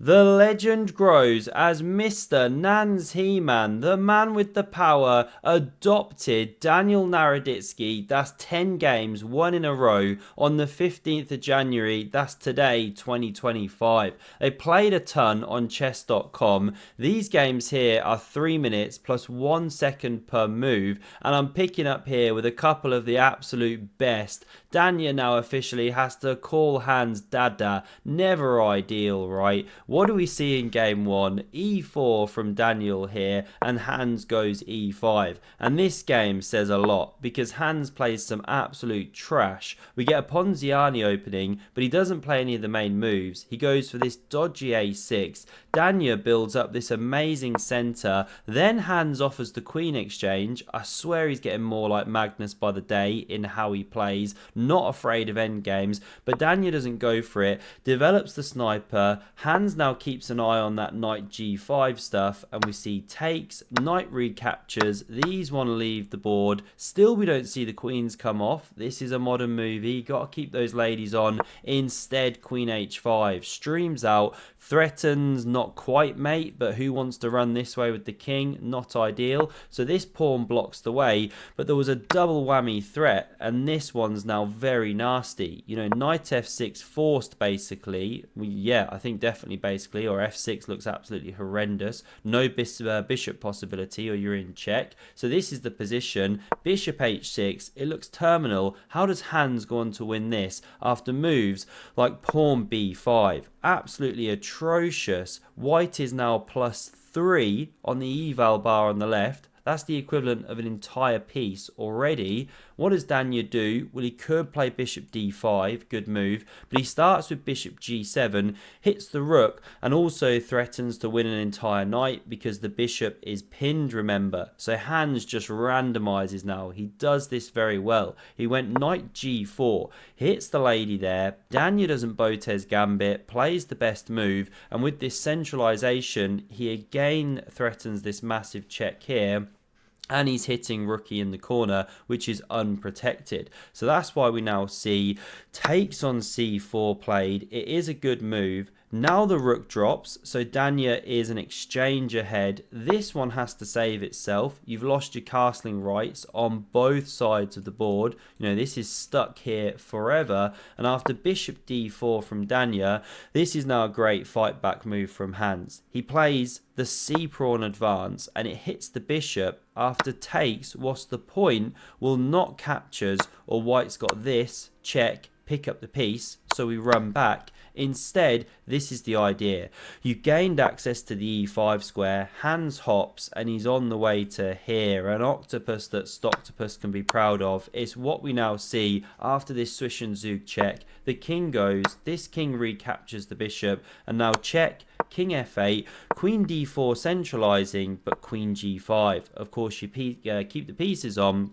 The legend grows as Mr. Nans He-Man, the man with the power, adopted Daniel Naroditsky, that's 10 games, one in a row, on the 15th of January, that's today, 2025. They played a ton on chess.com. These games here are 3 minutes plus 1 second per move, and I'm picking up here with a couple of the absolute best. Danya now officially has to call Hans Dada. Never ideal, right? What do we see in game one? E4 from Daniel here, and Hans goes E5. And this game says a lot, because Hans plays some absolute trash. We get a Ponziani opening, but he doesn't play any of the main moves. He goes for this dodgy A6. Danya builds up this amazing center. Then Hans offers the queen exchange. I swear he's getting more like Magnus by the day in how he plays. Not afraid of endgames, but Danya doesn't go for it. Develops the sniper. Hans now keeps an eye on that knight G5 stuff, and we see takes, knight recaptures. These want to leave the board. Still, we don't see the queens come off. This is a modern movie. Got to keep those ladies on. Instead, queen H5 streams out, threatens, not quite mate, but who wants to run this way with the king? Not ideal. So this pawn blocks the way, but there was a double whammy threat, and this one's now very nasty. You know, knight F6 forced basically. Yeah, I think definitely basically, or F6 looks absolutely horrendous. No bishop possibility, or you're in check. So this is the position. Bishop H6, it looks terminal. How does Hans go on to win this after moves like pawn B5? Absolutely atrocious. White is now +3 on the eval bar on the left. That's the equivalent of an entire piece already. What does Danya do? Well, he could play bishop d5, good move, but he starts with bishop g7, hits the rook, and also threatens to win an entire knight because the bishop is pinned, remember. So Hans just randomizes now. He does this very well. He went knight g4, hits the lady there. Danya doesn't Botez gambit, plays the best move, and with this centralization, he again threatens this massive check here. And he's hitting rookie in the corner, which is unprotected. So that's why we now see takes on c4 played. It is a good move. Now the rook drops, so Danya is an exchange ahead. This one has to save itself. You've lost your castling rights on both sides of the board. You know, this is stuck here forever. And after bishop d4 from Danya, this is now a great fight back move from Hans. He plays the c-pawn advance, and it hits the bishop. After takes, what's the point? Well, not captures, or white's got this, check, pick up the piece, so we run back. Instead, this is the idea. You gained access to the e5 square, Hans hops, and he's on the way to here. An octopus that Stoctopus can be proud of. It's what we now see after this Swish and Zug check. The king goes, this king recaptures the bishop, and now check, king f8, queen d4 centralizing, but queen g5. Of course, you keep the pieces on,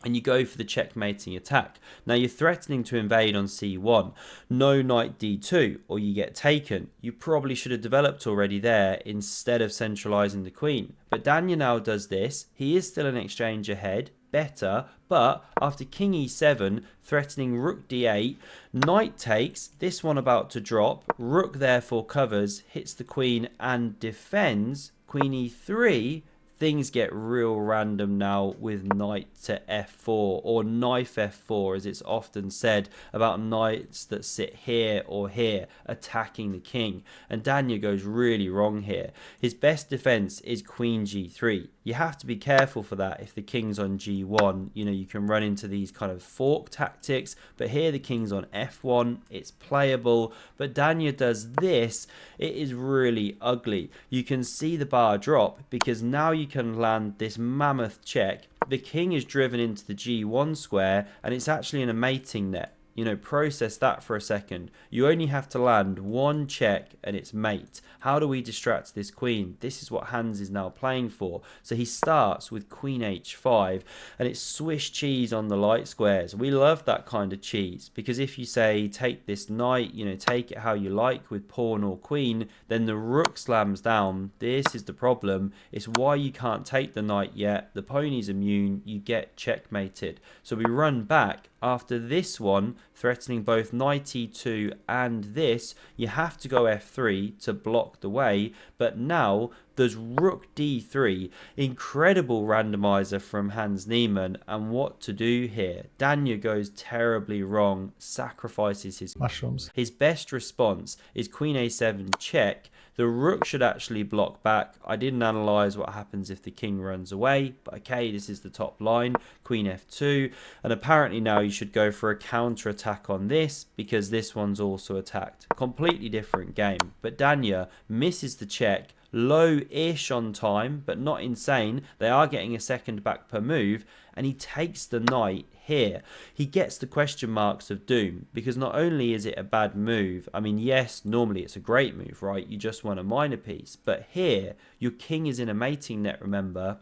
and you go for the checkmating attack. Now you're threatening to invade on c1. No knight d2, or you get taken. You probably should have developed already there instead of centralizing the queen. But Danya now does this. He is still an exchange ahead. Better, but after king e7, threatening rook d8, knight takes, this one about to drop, rook therefore covers, hits the queen and defends, queen e3, things get real random now with knight to f4, or knife f4 as it's often said about knights that sit here or here attacking the king. And Danya goes really wrong here. His best defense is queen g3. You have to be careful for that if the king's on g1. You know, you can run into these kind of fork tactics, but here the king's on f1. It's playable, but Danya does this. It is really ugly. You can see the bar drop because now you can land this mammoth check. The king is driven into the g1 square, and it's actually in a mating net. You know, process that for a second. You only have to land one check and it's mate. How do we distract this queen? This is what Hans is now playing for. So he starts with queen h5, and it's Swiss cheese on the light squares. We love that kind of cheese, because if you say take this knight, you know, take it how you like with pawn or queen, then the rook slams down. This is the problem. It's why you can't take the knight yet. The pony's immune. You get checkmated. So we run back. After this one, threatening both knight e2 and this, you have to go f3 to block the way. But now there's rook d3. Incredible randomizer from Hans Niemann. And what to do here? Danya goes terribly wrong, sacrifices his mushrooms. His best response is queen a7 check. The rook should actually block back. I didn't analyze what happens if the king runs away, but okay, this is the top line. Queen f2, and apparently now you should go for a counter attack on this because this one's also attacked. Completely different game, but Danya misses the check. Low-ish on time, but not insane. They are getting a second back per move, and he takes the knight here. He gets the question marks of doom, because not only is it a bad move, I mean, yes, normally it's a great move, right? You just want a minor piece, but here, your king is in a mating net, remember?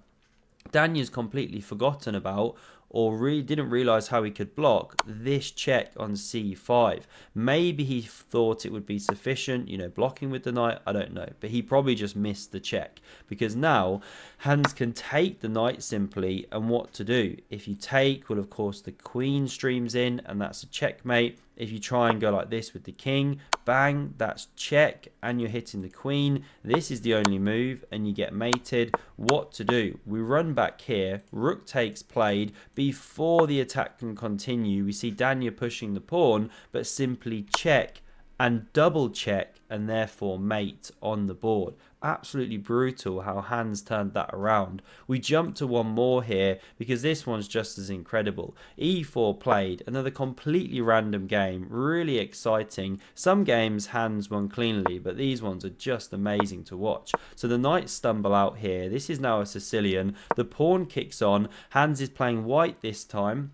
Danya's completely forgotten about, or really didn't realize how he could block this check on c5. Maybe he thought it would be sufficient, you know, blocking with the knight, I don't know. But he probably just missed the check, because now Hans can take the knight simply. And what to do? If you take, well, of course, the queen streams in, and that's a checkmate. If you try and go like this with the king, bang, that's check, and you're hitting the queen. This is the only move, and you get mated. What to do? We run back here. Rook takes played. Before the attack can continue, we see Danya pushing the pawn, but simply check and double check, and therefore mate on the board. Absolutely brutal how Hans turned that around. We jump to one more here because this one's just as incredible. e4 played, another completely random game, really exciting. Some games Hans won cleanly, but these ones are just amazing to watch. So the knights stumble out here. This is now a Sicilian. The pawn kicks on. Hans is playing white this time.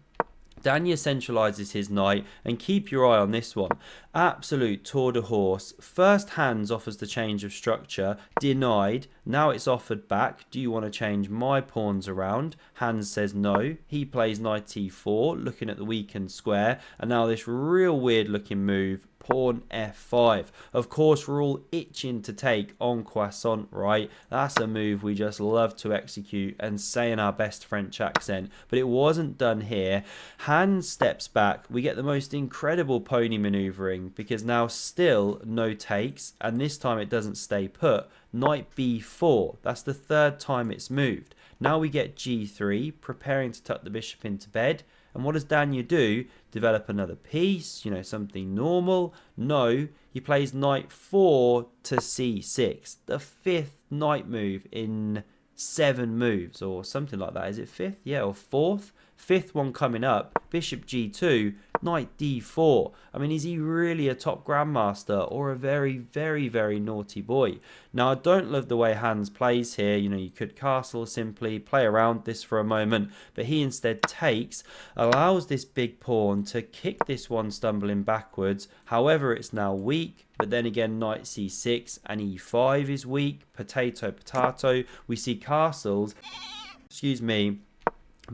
Danya centralizes his knight, and keep your eye on this one. Absolute tour de horse. First Hans offers the change of structure, denied. Now it's offered back. Do you want to change my pawns around? Hans says no. He plays knight e4, looking at the weakened square, and now this real weird looking move, pawn f5. Of course, we're all itching to take en croissant, right? That's a move we just love to execute and say in our best French accent, but it wasn't done here. Hans steps back. We get the most incredible pony maneuvering, because now still no takes, and this time it doesn't stay put. Knight b4. That's the third time it's moved. Now we get g3, preparing to tuck the bishop into bed. And what does Danya do? Develop another piece, you know, something normal? No, he plays knight 4 to c6. The fifth knight move in 7 moves, or something like that. Is it fifth? Yeah, or fourth? Fifth one coming up. Bishop g2, knight d4. I mean, is he really a top grandmaster, or a very, very, very naughty boy? Now, I don't love the way Hans plays here. You know, you could castle simply, play around this for a moment, but he instead takes, allows this big pawn to kick this one stumbling backwards. However, it's now weak. But then again, knight c6 and e5 is weak. Potato, potato. We see castles. Excuse me.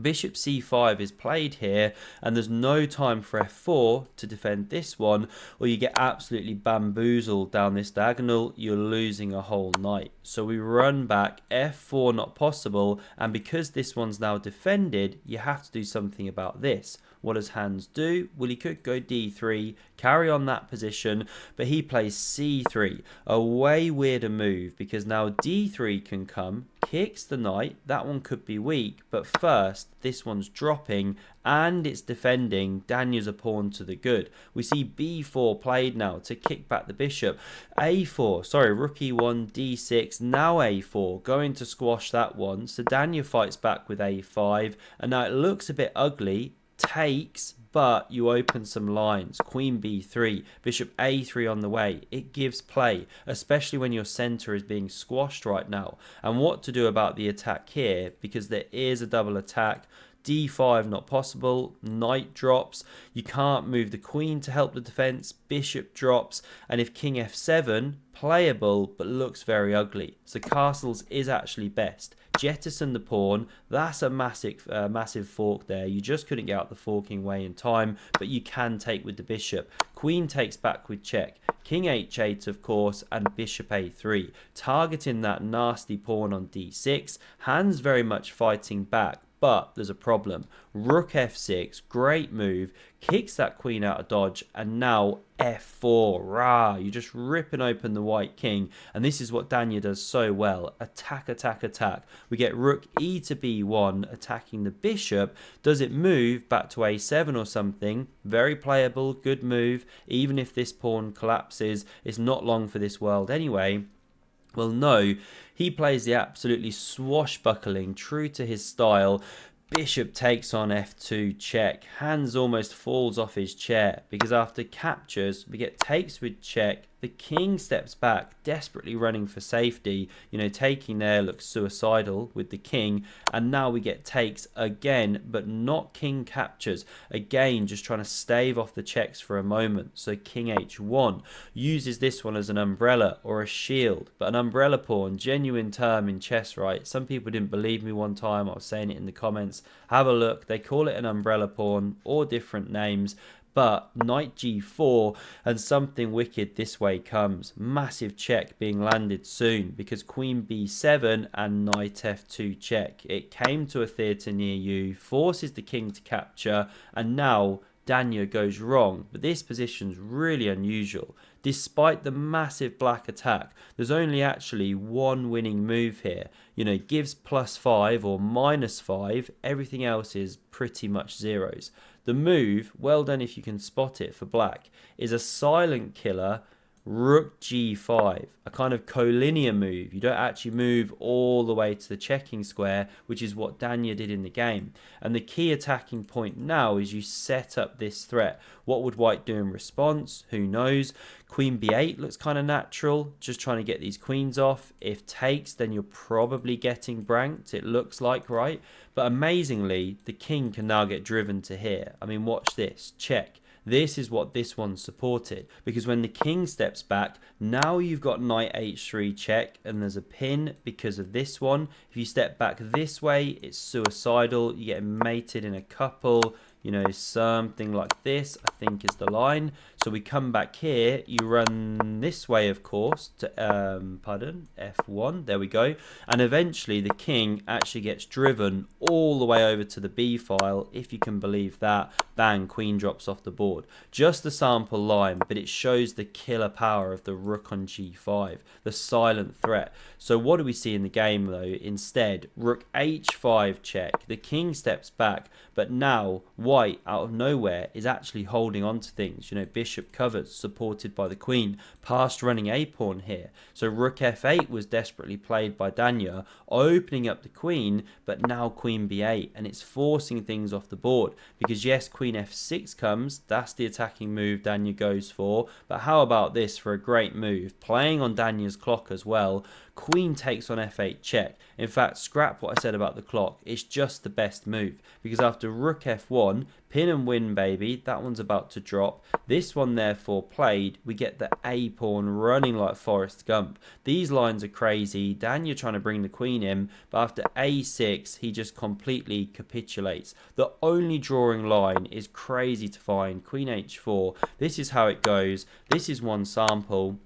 Bishop c5 is played here, and there's no time for f4 to defend this one, or you get absolutely bamboozled down this diagonal. You're losing a whole knight. So we run back, f4 not possible, and because this one's now defended, you have to do something about this. What does Hans do? Well, he could go d3, carry on that position, but he plays c3. A way weirder move, because now d3 can come, kicks the knight. That one could be weak, but first, this one's dropping, and it's defending. Danya's a pawn to the good. We see b4 played now to kick back the bishop. a4, sorry, rook e1, d6, now a4, going to squash that one. So Danya fights back with a5, and now it looks a bit ugly. Takes, but you open some lines. Queen b3, bishop a3 on the way. It gives play, especially when your center is being squashed right now. And what to do about the attack here, because there is a double attack. d5 not possible, knight drops, you can't move the queen to help the defense, bishop drops, and if king f7, playable but looks very ugly. So castles is actually best. Jettison the pawn. That's a massive fork there. You just couldn't get out the forking way in time, but you can take with the bishop. Queen takes back with check. King h8, of course, and bishop a3, targeting that nasty pawn on d6. Hans very much fighting back, But there's a problem. Rook f6, great move, kicks that queen out of dodge, and now f4. Rah, you're just ripping open the white king, and this is what Danya does so well. Attack, attack, attack. We get rook e to b1, attacking the bishop. Does it move back to a7 or something? Very playable, good move. Even if this pawn collapses, it's not long for this world anyway. Well, no, he plays the absolutely swashbuckling, true to his style. Bishop takes on f2 check. Hans almost falls off his chair because after captures, we get takes with check. The king steps back, desperately running for safety. You know, taking there looks suicidal with the king. And now we get takes again, but not king captures. Again, just trying to stave off the checks for a moment. So king h1 uses this one as an umbrella or a shield. But an umbrella pawn, genuine term in chess, right? Some people didn't believe me one time. I was saying it in the comments. Have a look. They call it an umbrella pawn or different names. But knight g4 and something wicked this way comes. Massive check being landed soon because queen b7 and knight f2 check. It came to a theatre near you, forces the king to capture, and now Danya goes wrong. But this position's really unusual. Despite the massive black attack, there's only actually one winning move here. You know, gives +5 or -5. Everything else is pretty much zeros. The move, well done if you can spot it for black, is a silent killer, rook g5, a kind of collinear move. You don't actually move all the way to the checking square, which is what Danya did in the game. And the key attacking point now is you set up this threat. What would white do in response? Who knows? Queen b8 looks kind of natural, just trying to get these queens off. If takes, then you're probably getting branked, it looks like, right? But amazingly, the king can now get driven to here. I mean, watch this, check. This is what this one supported, because when the king steps back, now you've got knight h3 check, and there's a pin because of this one. If you step back this way, it's suicidal. You get mated in a couple, you know, something like this, I think is the line. So we come back here, you run this way, of course, to, f1, there we go. And eventually the king actually gets driven all the way over to the b file, if you can believe that. Bang, queen drops off the board. Just a sample line, but it shows the killer power of the rook on g5, the silent threat. So what do we see in the game though? Instead, rook h5 check. The king steps back, but now white out of nowhere is actually holding on to things. You know, bishop covers, supported by the queen, past running a pawn here. So rook f8 was desperately played by Danya, opening up the queen, but now queen b8, and it's forcing things off the board. Because yes, queen f6 comes, that's the attacking move Danya goes for, but how about this for a great move, playing on Danya's clock as well. Queen takes on f8 check. In fact, scrap what I said about the clock, it's just the best move, because after rook f1, pin and win baby, that one's about to drop. This one therefore played, we get the a pawn running like Forrest Gump. These lines are crazy, Danya trying to bring the queen in, but after a6 he just completely capitulates. The only drawing line is crazy to find, queen h4. This is how it goes, this is one sample.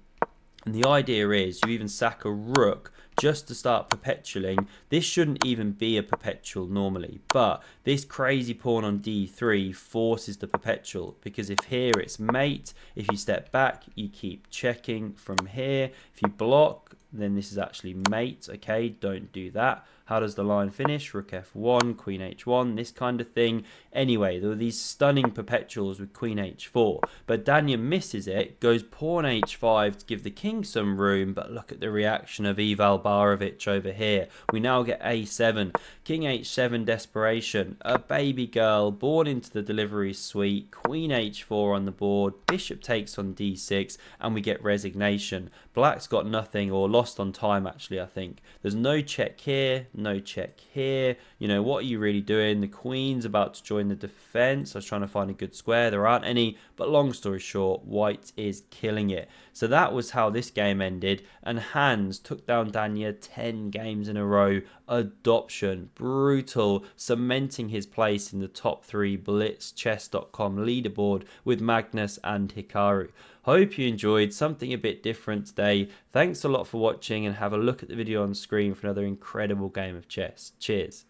And the idea is you even sack a rook just to start perpetuating. This shouldn't even be a perpetual normally, but this crazy pawn on d3 forces the perpetual, because if here it's mate, if you step back, you keep checking from here. If you block, then this is actually mate. Okay, don't do that. How does the line finish? Rook f1, queen h1, this kind of thing. Anyway, there were these stunning perpetuals with queen h4, but Danya misses it, goes pawn h5 to give the king some room, but look at the reaction of Ival Barovic over here. We now get a7, king h7 desperation, a baby girl born into the delivery suite, queen h4 on the board, bishop takes on d6, and we get resignation. Black's got nothing, or lost on time actually, I think. There's no check here, no check here. You know, what are you really doing? The queen's about to join the defense. I was trying to find a good square, there aren't any, but long story short, white is killing it. So that was how this game ended, and Hans took down Danya 10 games in a row. Adoption, brutal, cementing his place in the top 3 blitzchess.com leaderboard with Magnus and Hikaru. Hope you enjoyed something a bit different today. Thanks a lot for watching, and have a look at the video on screen for another incredible game of chess. Cheers.